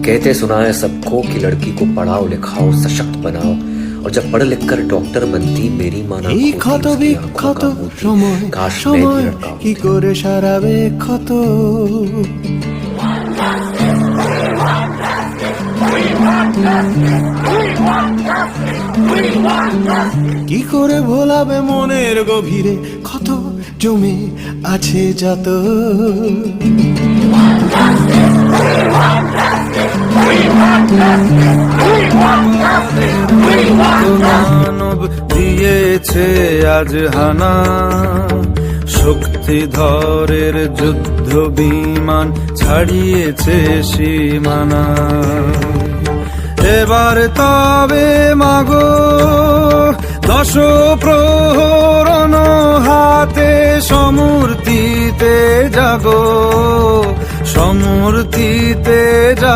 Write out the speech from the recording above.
कहते सुना है सबको कि लड़की को पढ़ाओ लिखाओ सशक्त बनाओ, और जब पढ़ लिख कर डॉक्टर बनती मेरी माना এই ক্ষত বিক্ষত সময় সময় কি করে সারাবে ক্ষত। কি করে ভোলাবে মনের গভীরে ক্ষত জমে আছে যত। মানব দিয়েছে আজ হানা, শক্তিধরের যুদ্ধ বিমান ছাড়িয়েছে সীমানা। এবার তবে মাগো দশ প্রহরণ হাতে সমূর্তিতে জাগো, সমূর্তিতে জাগো।